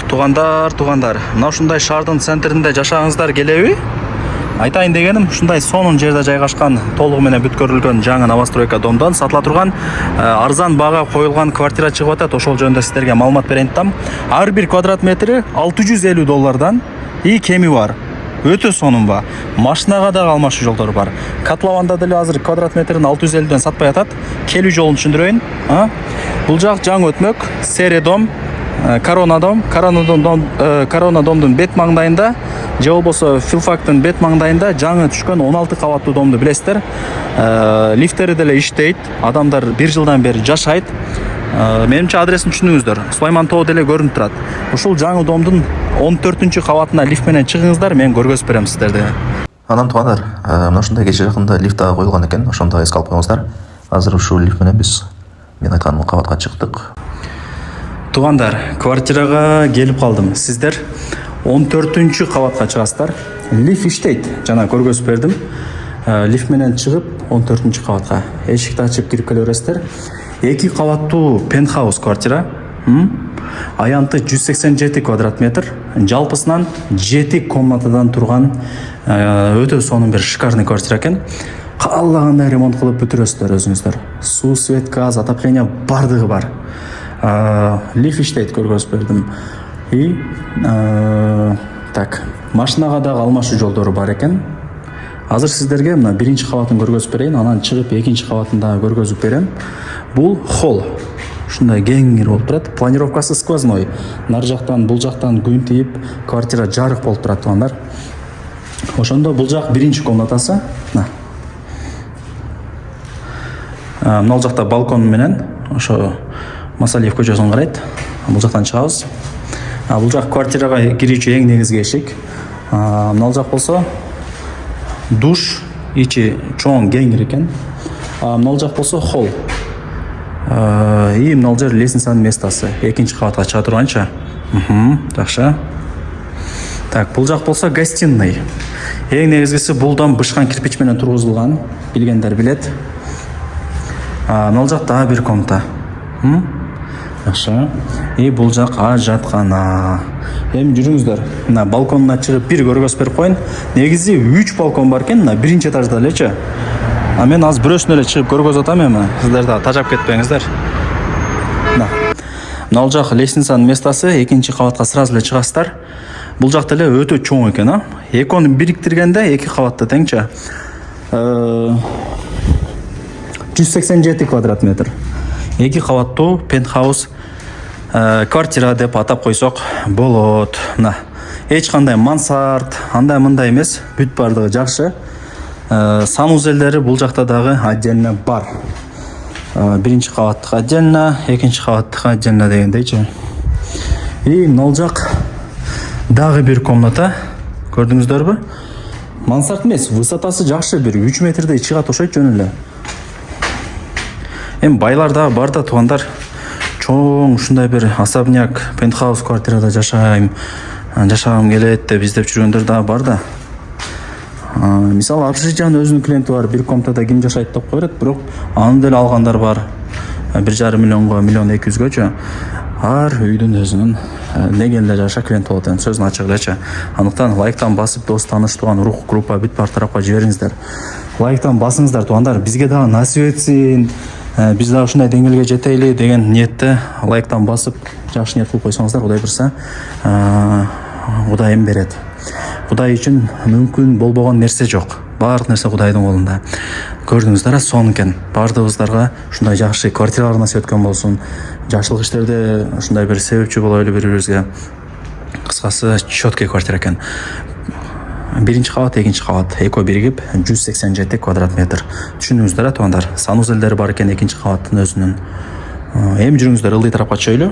Туғандар. Мына ушундай шаардын центринде жашагыңыздар келеби? Айтайын дегеним, ушундай сонун жерде жайгашкан, толугу менен бүткөрүлгөн жаңы новостройка домдон сатыла турган арзан бага коюлган квартира чыгып атат. Ошол жөнүндө сиздерге маалымат берейин десем. Ар бир квадрат метри $650 и кеми бар. Өтө сонун машинага дагы алмашуу жолдору бар. Котлованда деле азыр квадрат метрин 650ден сатпай атат. Келүү жолун түшүндүрөйүн. Бул жак жаңы өтмөк, Сере дом, Корона домдун бет маңдайында, же болбосо Филфактын бет маңдайында жаңы түшкөн 16 кабаттуу домду билесиздер. Лифтери деле иштейт, адамдар 1 жылдан бери жашайт. Менимче адресин түшүндүңүздөр. Сулайман тоо деле көрүнүп турат. Ушул жаңы домдун 14-кабатына лифт менен чыгыңыздар, мен көргөзүп берем сиздерди. Анан туугандар, мына ушундай кече жакында лифт дагы коюлган экен, ошондо эске алып коюңуздар. Азыр ушул лифт менен биз мен айткан кабатка чыктык. Туугандар, квартирага келип калдым. Сиздер 14-кабатка чыгасыздар. Лифт иштейт, жана көргөзүп бердим. Лифт менен чыгып 14-кабатка эшикти ачып кирип келе бересиздер. 2 кабаттуу пентхаус квартира. Аянты 187 квадрат метр. Жалпысынан 7 комнатадан турган өтө сонун бир шикарный квартира экен. Каалагандай ремонт кылып бүтүрөсүздөр өзүңүздөр. Суу, свет, газ, отопление бардыгы бар. Лифт иштейт, көргөзүп бердим. И машинага дагы алмашуу жолдору бар экен. Азыр сиздерге мына 1-кабатын көргөзүп берейин, анан чыгып 2-кабатын дагы көргөзүп берем. Бул холл. Ушундай кеңири болуп турат. Планировкасы сквозной. Нар жактан, бул жактан күн тийип, квартира жарык болуп турат, туугандар. Ошондо бул жак 1-чи комнатасы. Мына жакта балкон менен, ошо Масалиев көчөсүн карайт. Бул жактан чыгабыз. Бул жак квартирага кирүүчү эң негизги эшик. Мына жак болсо душ, ичи чоң кеңири экен. Мына жак болсо холл. И мына жер лестницанын местасы. 2-кабатка чыга турганча. Жакшы. Бул жак болсо гостиный. Эң негизгиси бул дом бышкан кирпич менен тургузулган. Билгендер билет. Мына жак дагы бир комната. Жакшы. И бул жак жаткана. Эми жүрүңүздөр. Мына балконуна чыгып бир көргөзүп берип коюн. Негизи 3 балкон бар экен, мына 1-чи этажда элечи. Мен азыр бирөөсүнө эле чыгып көргөзүп атам эми. Сиздер да тажап кетпеңиздер. Мына жак лестницанын местасы, 2-кабатка сразу эле чыгасыздар. Бул жак деле өтө чоң экен, Экөөнү бириктиргенде 2 кабатты теңчи. 187 квадрат метр. 2 кабаттуу пентхаус квартира деп атап койсок болот. Эч кандай мансард, андай-мындай эмес, бүт бардыгы жакшы. Санузелдери бул жакта дагы отдельно бар. 1-кабаттык отдельно, 2-кабаттык отдельно дегендейчи. И мына жак дагы бир комната. Көрдүңүздөрбү? Мансард эмес, высотасы жакшы, бир 3 метрдей чыгат ошойт жөн эле. Эми байлар дагы бар да, туугандар. Чоң ушундай бир особняк, пентхаус квартирада жашагым келет деп издеп жүргөндөр дагы бар да. Мисалы, общежитиянын өзүнүн клиенти бар, бир комнатада ким жашайт деп коет, бирок аны деле алгандар бар. 1,5 миллионго, 1,2 миллион. Ар үйдүн өзүнүн деген эле жаша клиент болот экен, сөзүн ачык элечи. Андыктан лайктан басып, дос тааныш туган урук группа бүт бар тарапка жибериңиздер. Лайктан басыңыздар, туугандар, бизге дагы насип этсин. Биз дагы ушундай деңгээлге жетели деген ниетте лайктан басып, жакшы ниет кылып койсоңуздар, Кудай бурса, Кудайым берет. Кудай үчүн мүмкүн болбогон нерсе жок. Баардык нерсе Кудайдын колунда. Көрдүңүздөр, сонун экен. Баардыгыбыздарга ушундай жакшы квартиралар насип эткөн болсун. Жакшылык иштерде ушундай бир себепчи болойлу бири-бирибизге. Кыскасы, чёткий квартира экен. 1-кабат, 2-кабат, экөө биригип 187 квадрат метр. Түшүндүңүздөр, туугандар. Санузелдери бар экен 2-кабаттын өзүнүн. Эми жүрүңүздөр, ылдый тарапка чөйлү.